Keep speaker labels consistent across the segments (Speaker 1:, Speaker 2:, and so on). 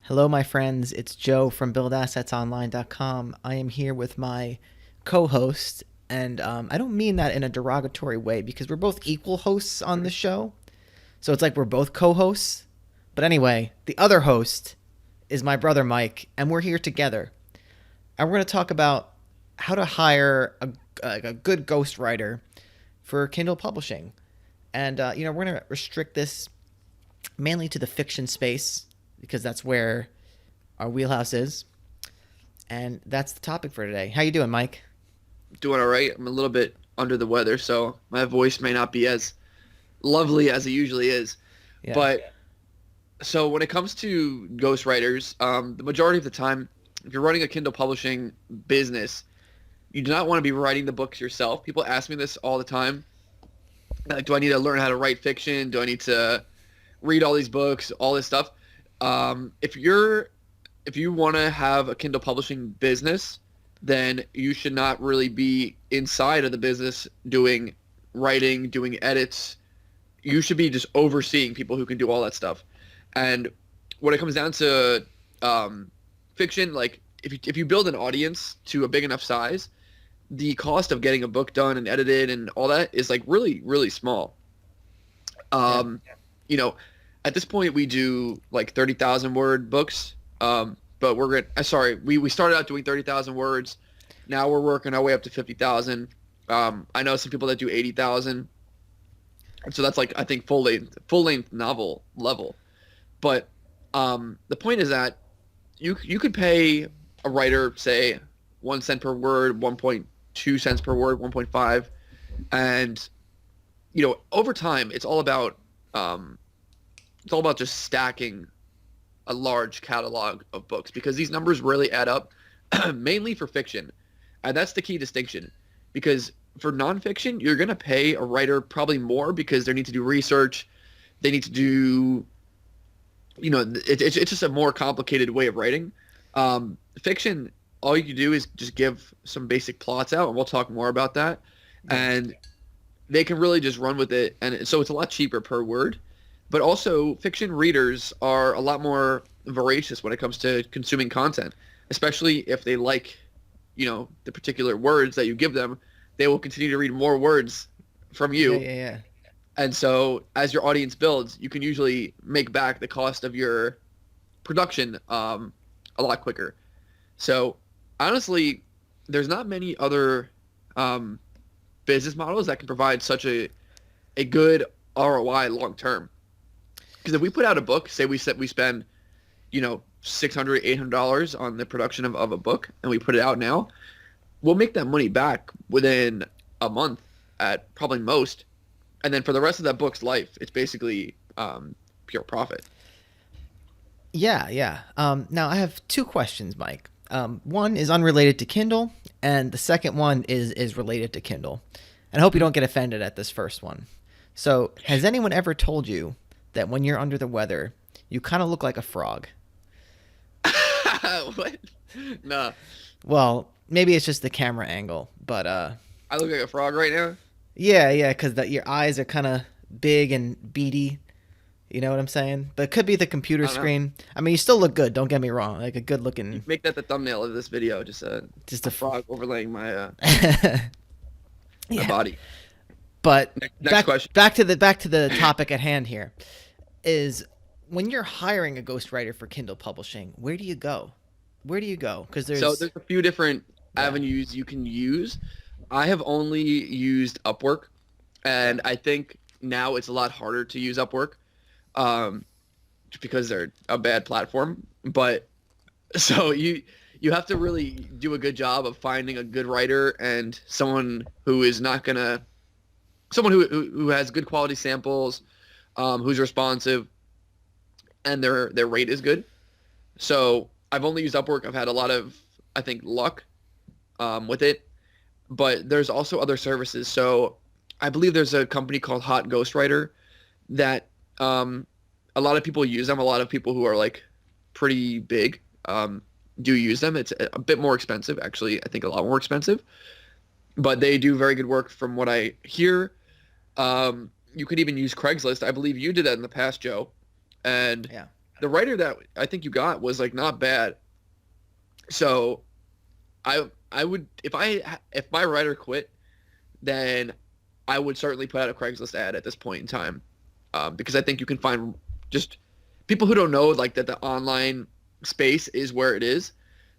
Speaker 1: Hello, my friends. It's Joe from BuildAssetsOnline.com. I am here with my co-host, and I don't mean that in a derogatory way because we're both equal hosts on the show. So it's like we're both co-hosts. But anyway, the other host is my brother Mike, and we're here together. And we're going to talk about how to hire a good ghostwriter for Kindle publishing. And, we're going to restrict this mainly to the fiction space because that's where our wheelhouse is. And that's the topic for today. How you doing, Mike?
Speaker 2: Doing all right. I'm a little bit under the weather, so my voice may not be as lovely as it usually is.
Speaker 1: Yeah.
Speaker 2: But so when it comes to ghostwriters, the majority of the time, if you're running a Kindle publishing business, you do not want to be writing the books yourself. People ask me this all the time. Like, do I need to learn how to write fiction? Do I need to read all these books, all this stuff? If you want to have a Kindle publishing business, then you should not really be inside of the business doing writing, doing edits. You should be just overseeing people who can do all that stuff. And when it comes down to fiction, like if you build an audience to a big enough size, the cost of getting a book done and edited and all that is like really, really small. Um, you know, at this point we do like 30,000 word books. But we started out doing 30,000 words. Now we're working our way up to 50,000. I know some people that do 80,000. And so that's like, I think full length novel level. But the point is that you could pay a writer, say, 1 cent per word, 1.2 cents per word, 1.5. And, over time, it's all about just stacking a large catalog of books because these numbers really add up mainly for fiction. And that's the key distinction because for nonfiction, you're going to pay a writer probably more because they need to do research. They need to do, it's just a more complicated way of writing. Fiction, all you can do is just give some basic plots out, and we'll talk more about that. And they can really just run with it. And so it's a lot cheaper per word. But also, fiction readers are a lot more voracious when it comes to consuming content, especially if they like, the particular words that you give them. They will continue to read more words from you.
Speaker 1: Yeah.
Speaker 2: And so as your audience builds, you can usually make back the cost of your production a lot quicker. So honestly, there's not many other business models that can provide such a good ROI long term. Because if we put out a book, say we spend, $600, $800 on the production of a book, and we put it out now, we'll make that money back within a month at probably most. And then for the rest of that book's life, it's basically pure profit.
Speaker 1: Yeah. Now, I have two questions, Mike. One is unrelated to Kindle, and the second one is related to Kindle. And I hope you don't get offended at this first one. So, has anyone ever told you that when you're under the weather, you kind of look like a frog?
Speaker 2: What? Nah.
Speaker 1: Well, maybe it's just the camera angle, but
Speaker 2: I look like a frog right now?
Speaker 1: yeah, because your eyes are kind of big and beady. You know what I'm saying? But it could be the computer
Speaker 2: I don't know.
Speaker 1: screen. I mean, you still look good. Don't get me wrong. Like a good looking,
Speaker 2: Make that the thumbnail of this video. Just
Speaker 1: just
Speaker 2: a
Speaker 1: a.
Speaker 2: frog overlaying my
Speaker 1: Yeah.
Speaker 2: body.
Speaker 1: But
Speaker 2: Next question.
Speaker 1: back to the topic at hand here is when you're hiring a ghostwriter for Kindle publishing, where do you go? Where do you go? Because
Speaker 2: So
Speaker 1: there's
Speaker 2: there's a few different
Speaker 1: yeah.
Speaker 2: avenues you can use. I have only used Upwork, and I think now it's a lot harder to use Upwork, just because they're a bad platform. But so you have to really do a good job of finding a good writer and someone who is not gonna someone who has good quality samples, who's responsive, and their rate is good. So I've only used Upwork. I've had a lot of, I think, luck with it, but there's also other services. So I believe there's a company called Hot Ghostwriter that a lot of people use them. A lot of people who are like pretty big do use them. It's a bit more expensive, actually. I think a lot more expensive, but they do very good work from what I hear. You could even use Craigslist. I believe you did that in the past, Joe. And
Speaker 1: Yeah.
Speaker 2: the writer that I think you got was like not bad. So I would if my writer quit, then I would certainly put out a Craigslist ad at this point in time, because I think you can find just people who don't know like that the online space is where it is.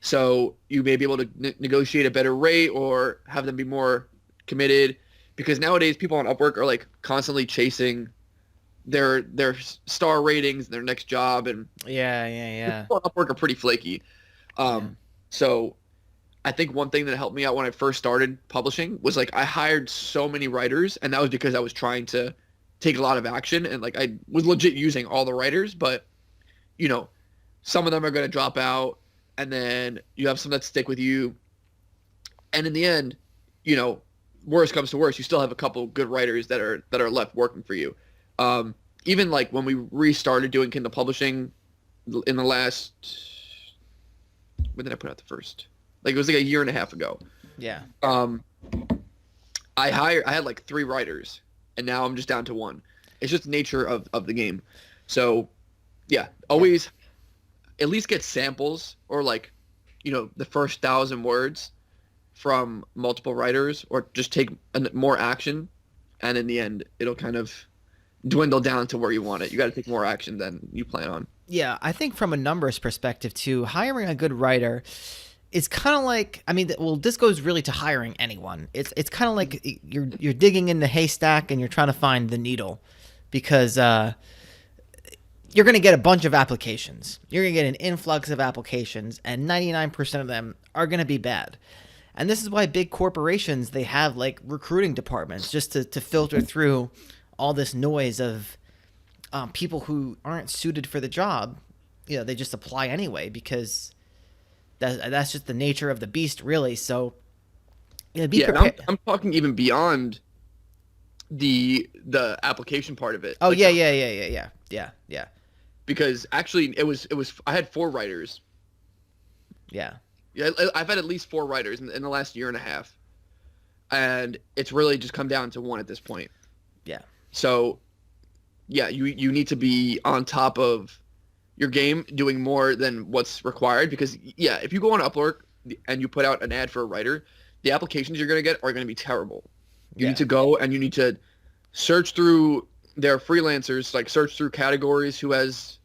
Speaker 2: So you may be able to negotiate a better rate or have them be more committed, because nowadays people on Upwork are like constantly chasing their star ratings, their next job, and
Speaker 1: Yeah.
Speaker 2: people on Upwork are pretty flaky.
Speaker 1: Yeah.
Speaker 2: So I think one thing that helped me out when I first started publishing was like I hired so many writers, and that was because I was trying to take a lot of action, and like I was legit using all the writers, but you know, some of them are going to drop out, and then you have some that stick with you, and in the end, worst comes to worst, you still have a couple good writers that are left working for you. Even like when we restarted doing Kindle publishing in the last, when did I put out the first? Like it was like a year and a half ago.
Speaker 1: Yeah.
Speaker 2: I had like 3 writers, and now I'm just down to 1. It's just the nature of the game. So yeah, always at least get samples or like, the first 1,000 words from multiple writers, or just take more action, and in the end it'll kind of dwindle down to where you want it. You got to take more action than you plan on.
Speaker 1: Yeah, I think from a numbers perspective too, hiring a good writer is kind of like, I mean, well, this goes really to hiring anyone. It's kind of like you're digging in the haystack and you're trying to find the needle, because you're going to get a bunch of applications. You're going to get an influx of applications, and 99% of them are going to be bad. And this is why big corporations, they have like recruiting departments just to filter through all this noise of people who aren't suited for the job. They just apply anyway, because that's just the nature of the beast, really. So be prepared.
Speaker 2: I'm talking even beyond the application part of it.
Speaker 1: Oh, like, yeah.
Speaker 2: Because actually, it was I had 4 writers.
Speaker 1: Yeah.
Speaker 2: Yeah, I've had at least 4 writers in the last year and a half, and it's really just come down to 1 at this point.
Speaker 1: Yeah.
Speaker 2: So, yeah, you need to be on top of your game, doing more than what's required, because yeah, if you go on Upwork and you put out an ad for a writer, the applications you're going to get are going to be terrible. You need to go and you need to search through their freelancers, like search through categories, who has,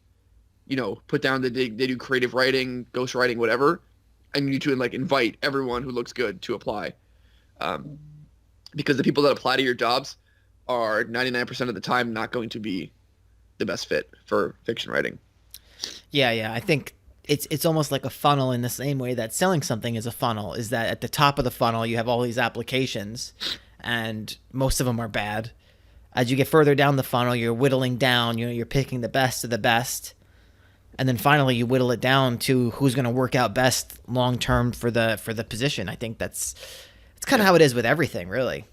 Speaker 2: put down that they do creative writing, ghost writing, whatever, and you need to like invite everyone who looks good to apply, because the people that apply to your jobs are 99% of the time not going to be the best fit for fiction writing.
Speaker 1: Yeah. I think it's almost like a funnel, in the same way that selling something is a funnel. Is that at the top of the funnel you have all these applications, and most of them are bad. As you get further down the funnel, you're whittling down. You're picking the best of the best, and then finally you whittle it down to who's going to work out best long term for the position. I think it's kind of how it is with everything, really.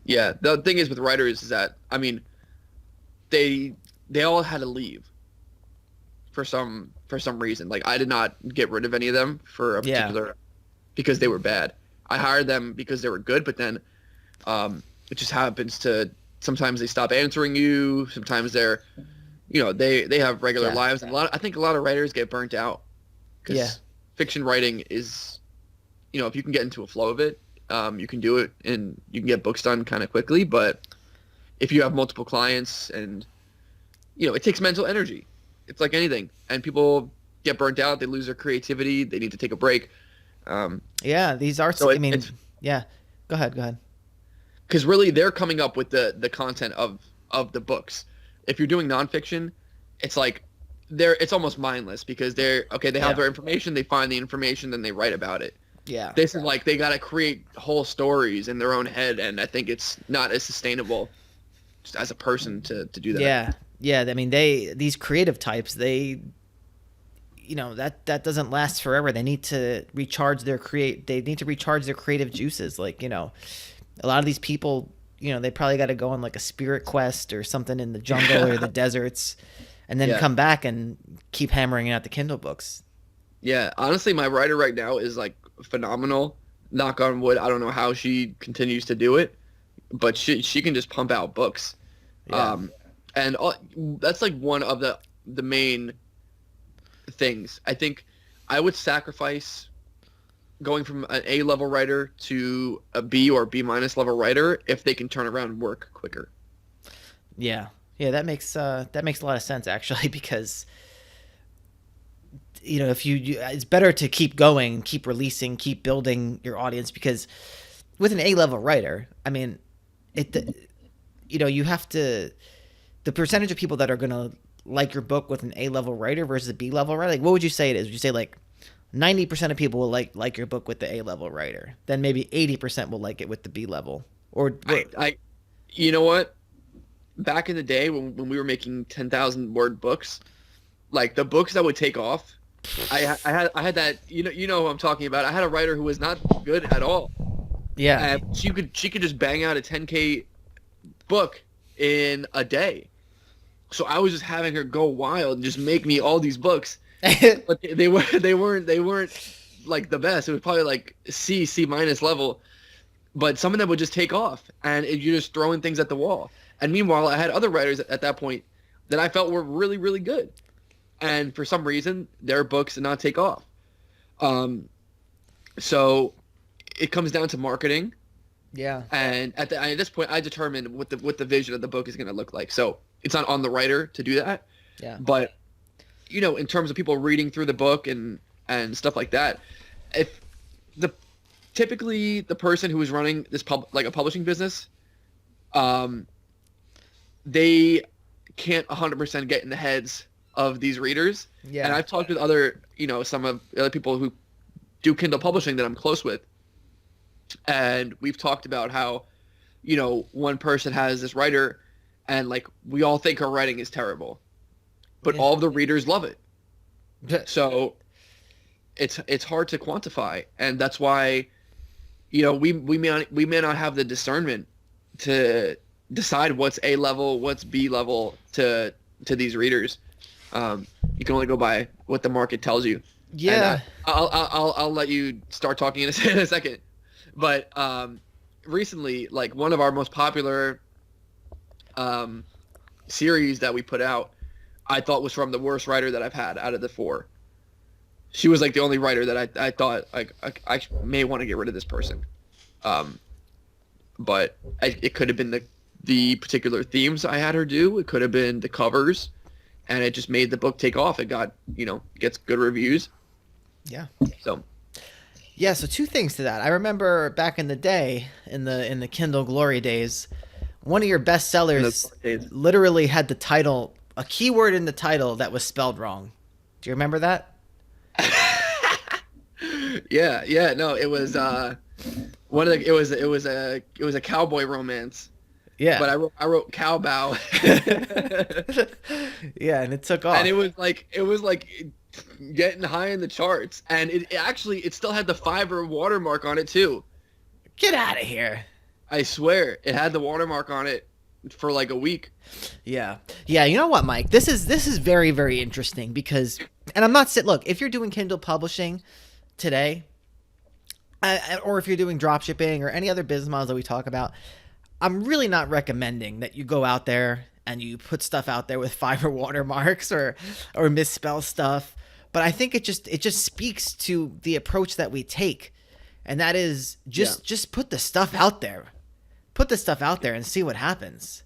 Speaker 2: Yeah, the thing is with writers is that, I mean, they all had to leave for some reason. Like I did not get rid of any of them for a particular because they were bad. I hired them because they were good, but then it just happens to, sometimes they stop answering you. Sometimes they're, they have regular lives, and I think a lot of writers get burnt out, because fiction writing is, if you can get into a flow of it, you can do it and you can get books done kind of quickly. But if you have multiple clients and, it takes mental energy. It's like anything, and people get burnt out. They lose their creativity. They need to take a break.
Speaker 1: These arts. So go ahead.
Speaker 2: Because really, they're coming up with the content of the books. If you're doing nonfiction, it's like it's almost mindless, because they have their information, they find the information, then they write about it.
Speaker 1: Yeah.
Speaker 2: This is like they got to create whole stories in their own head, and I think it's not as sustainable just as a person to do that.
Speaker 1: Yeah. I mean, these creative types, that doesn't last forever. They need to recharge their creative juices. Like, a lot of these people, they probably got to go on like a spirit quest or something in the jungle or the deserts, and then come back and keep hammering out the Kindle books.
Speaker 2: Yeah, honestly, my writer right now is like phenomenal. Knock on wood. I don't know how she continues to do it, but she can just pump out books. And that's like one of the the main things. I think I would sacrifice going from an A level writer to a B or B minus level writer if they can turn around work quicker.
Speaker 1: Yeah, yeah, that makes a lot of sense actually because if it's better to keep going, keep releasing, keep building your audience because with an A level writer, I mean, you have to the percentage of people that are gonna like your book with an A level writer versus a B level writer. Like, what would you say it is? Would you say like 90% of people will like your book with the A level writer? Then maybe 80% will like it with the B level. Or
Speaker 2: you know what? Back in the day when we were making 10,000 word books, like the books that would take off, I had that you know who I'm talking about. I had a writer who was not good at all.
Speaker 1: Yeah,
Speaker 2: and she could just bang out a 10K book in a day. So I was just having her go wild and just make me all these books, but they weren't like the best. It was probably like C minus level, but some of them would just take off, and you're just throwing things at the wall. And meanwhile, I had other writers at that point that I felt were really, really good. And for some reason, their books did not take off. So it comes down to marketing.
Speaker 1: yeah,
Speaker 2: And at this point, I determined what the vision of the book is going to look like. So it's not on the writer to do that.
Speaker 1: yeah.
Speaker 2: But, in terms of people reading through the book and stuff like that, if typically the person who is running this like a publishing business, they can't 100% get in the heads of these readers.
Speaker 1: Yeah.
Speaker 2: And I've talked with other, some of the other people who do Kindle publishing that I'm close with. And we've talked about how, one person has this writer and like we all think her writing is terrible, but all of the readers love it. So it's hard to quantify. And that's why, we may not have the discernment to decide what's A level, what's B level to these readers. You can only go by what the market tells you.
Speaker 1: Yeah.
Speaker 2: I'll let you start talking in a second. But recently, like one of our most popular series that we put out, I thought was from the worst writer that I've had out of the 4. She was like the only writer that I thought like I may want to get rid of this person. But it could have been the particular themes I had her do. It could have been the covers, and it just made the book take off. It got, gets good reviews.
Speaker 1: Yeah.
Speaker 2: So.
Speaker 1: Yeah, so 2 things to that. I remember back in the day, in the Kindle glory days, one of your best sellers literally had the title, a keyword in the title that was spelled wrong. Do you remember that?
Speaker 2: Yeah, no, it was it was a cowboy romance.
Speaker 1: Yeah.
Speaker 2: But I wrote Cowbow.
Speaker 1: Yeah, and it took off.
Speaker 2: And it was like getting high in the charts, and it still had the Fiverr watermark on it too.
Speaker 1: Get out of here.
Speaker 2: I swear, it had the watermark on it for like a week.
Speaker 1: Yeah. You know what, Mike? This is very, very interesting because, and I'm not look, if you're doing Kindle publishing today, or if you're doing dropshipping or any other business models that we talk about, I'm really not recommending that you go out there and you put stuff out there with Fiverr watermarks or misspell stuff. But I think it just speaks to the approach that we take. And that is just put the stuff out there. Put the stuff out there and see what happens.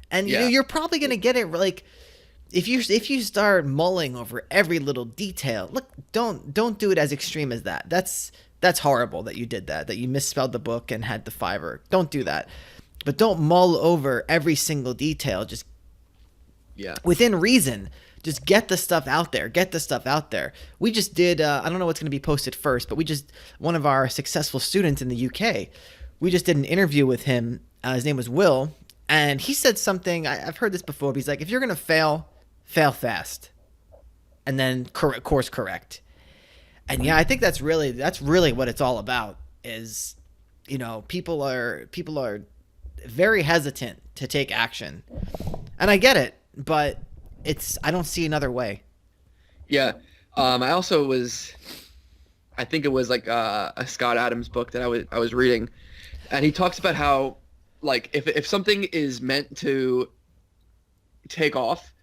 Speaker 1: And you're probably going to get it like if you start mulling over every little detail. Look, don't do it as extreme as that. That's horrible that you did that you misspelled the book and had the Fiverr. Don't do that. But don't mull over every single detail. Just within reason. Just get the stuff out there. We just did, I don't know what's going to be posted first, but one of our successful students in the UK, we just did an interview with him. His name was Will. And he said something, I've heard this before, but he's like, if you're going to fail fast. And then course correct. And I think that's really what it's all about is, people are very hesitant to take action. And I get it, but I don't see another way.
Speaker 2: Yeah. I also I think it was like a Scott Adams book that I was reading, and he talks about how like if something is meant to take off,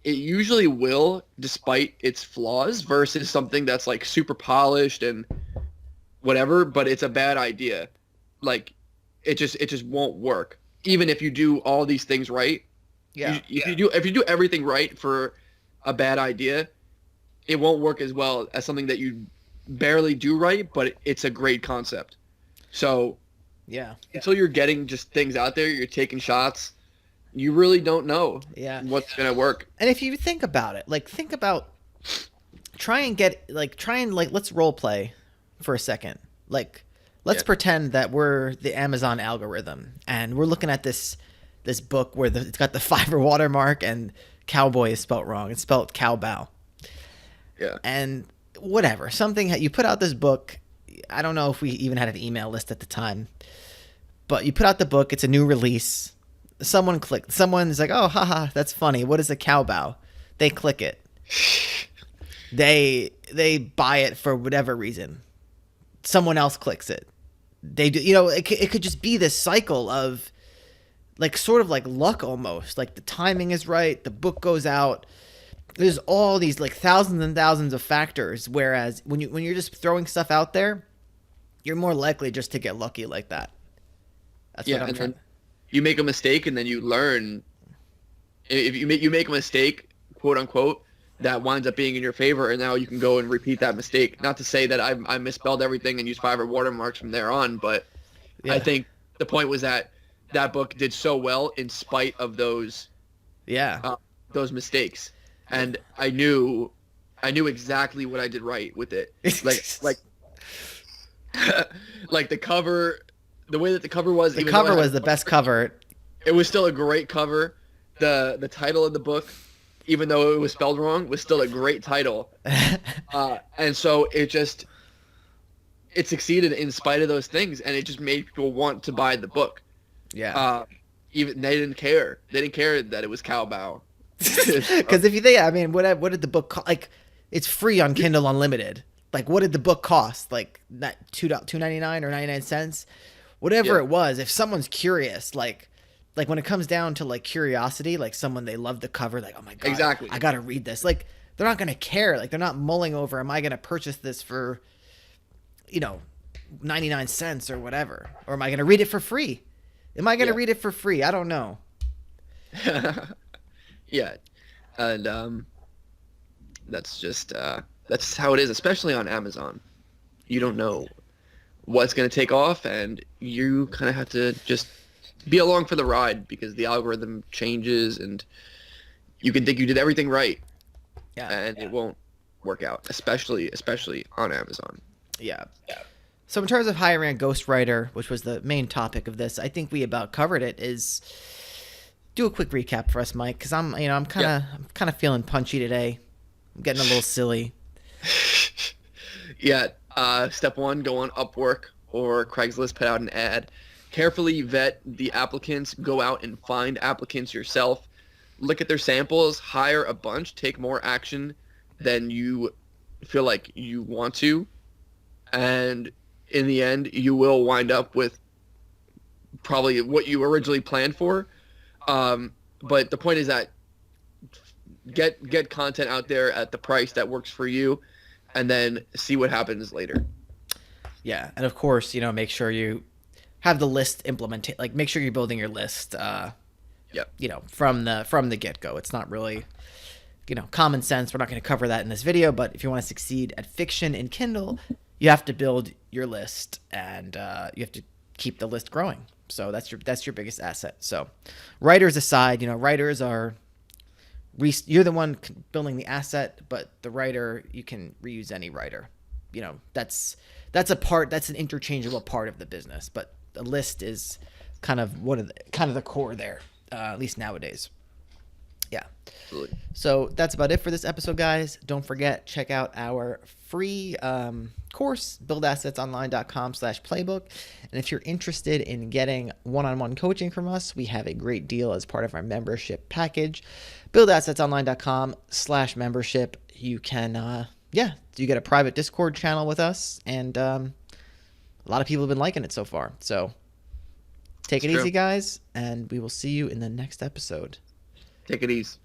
Speaker 2: it usually will, despite its flaws, versus something that's like super polished and whatever, but it's a bad idea. Like it just won't work. Even if you do all these things right,
Speaker 1: Yeah.
Speaker 2: if you do everything right for a bad idea, it won't work as well as something that you barely do right, but it's a great concept. So
Speaker 1: Yeah.
Speaker 2: until you're getting just things out there, you're taking shots, you really don't know
Speaker 1: Yeah.
Speaker 2: what's gonna work.
Speaker 1: And if you think about it, like think about try and let's role play for a second. Like let's
Speaker 2: Yeah.
Speaker 1: pretend that we're the Amazon algorithm and we're looking at this book where it's got the Fiverr watermark and cowboy is spelt wrong. It's spelled cowbow.
Speaker 2: Yeah.
Speaker 1: And whatever, something you put out this book. I don't know if we even had an email list at the time, but you put out the book. It's a new release. Someone's like, oh, haha, that's funny. What is a cowbow? They click it. They buy it for whatever reason. Someone else clicks it. They do, it could just be this cycle of like sort of like luck almost. Like the timing is right. The book goes out. There's all these like thousands and thousands of factors. Whereas when you're just throwing stuff out there, you're more likely just to get lucky like that. That's
Speaker 2: Yeah,
Speaker 1: what I'm
Speaker 2: and
Speaker 1: trying.
Speaker 2: then you make a mistake and then you learn. If you make a mistake, quote unquote, that winds up being in your favor, and now you can go and repeat that mistake. Not to say that I misspelled everything and used Fiverr watermarks from there on, but
Speaker 1: Yeah.
Speaker 2: I think the point was that book did so well in spite of those mistakes, and I knew exactly what I did right with it. Like like the cover, the way that the cover was.
Speaker 1: The
Speaker 2: even though
Speaker 1: cover
Speaker 2: it had-
Speaker 1: was the best cover.
Speaker 2: It was still a great cover. The title of the book, even though it was spelled wrong, was still a great title. And so it succeeded in spite of those things, and it just made people want to buy the book.
Speaker 1: Yeah.
Speaker 2: Even they didn't care. They didn't care that it was cowbow.
Speaker 1: Because if you think, I mean, what did the book cost? Like, it's free on Kindle Unlimited. Like, what did the book cost? Like, not $2.99 or 99 cents, whatever
Speaker 2: Yeah.
Speaker 1: it was. If someone's curious, like when it comes down to like curiosity, like someone they love the cover, like, oh my god,
Speaker 2: Exactly.
Speaker 1: I gotta read this. Like, they're not gonna care. Like, they're not mulling over, am I gonna purchase this for, 99 cents or whatever, or am I gonna read it for free? Am I gonna
Speaker 2: Yeah.
Speaker 1: read it for free? I don't know.
Speaker 2: Yeah, and that's just that's how it is, especially on Amazon. You don't know what's going to take off, and you kind of have to just be along for the ride because the algorithm changes, and you can think you did everything right,
Speaker 1: Yeah.
Speaker 2: and it won't work out, especially on Amazon.
Speaker 1: Yeah. So in terms of hiring a ghostwriter, which was the main topic of this, I think we about covered it. Is do a quick recap for us, Mike, because I'm kind of feeling punchy today. I'm getting a little silly.
Speaker 2: Yeah. Step one, go on Upwork or Craigslist, put out an ad. Carefully vet the applicants. Go out and find applicants yourself. Look at their samples. Hire a bunch. Take more action than you feel like you want to. And in the end, you will wind up with probably what you originally planned for. But the point is that get content out there at the price that works for you, and then see what happens later.
Speaker 1: Yeah, and of course, make sure you have the list implemented. Like, make sure you're building your list.
Speaker 2: Yep.
Speaker 1: From the get go. It's not really, common sense. We're not going to cover that in this video, but if you want to succeed at fiction in Kindle, you have to build your list, and you have to keep the list growing. So that's your biggest asset. So, writers aside, writers are you're the one building the asset, but the writer, you can reuse any writer. That's an interchangeable part of the business, but the list is kind of the core there, at least nowadays. Yeah.
Speaker 2: Absolutely.
Speaker 1: So that's about it for this episode, guys. Don't forget, check out our free course, buildassetsonline.com/playbook. And if you're interested in getting one-on-one coaching from us, we have a great deal as part of our membership package. buildassetsonline.com/membership. You can, you get a private Discord channel with us, and a lot of people have been liking it so far. So take it easy, guys, and we will see you in the next episode.
Speaker 2: Take it easy.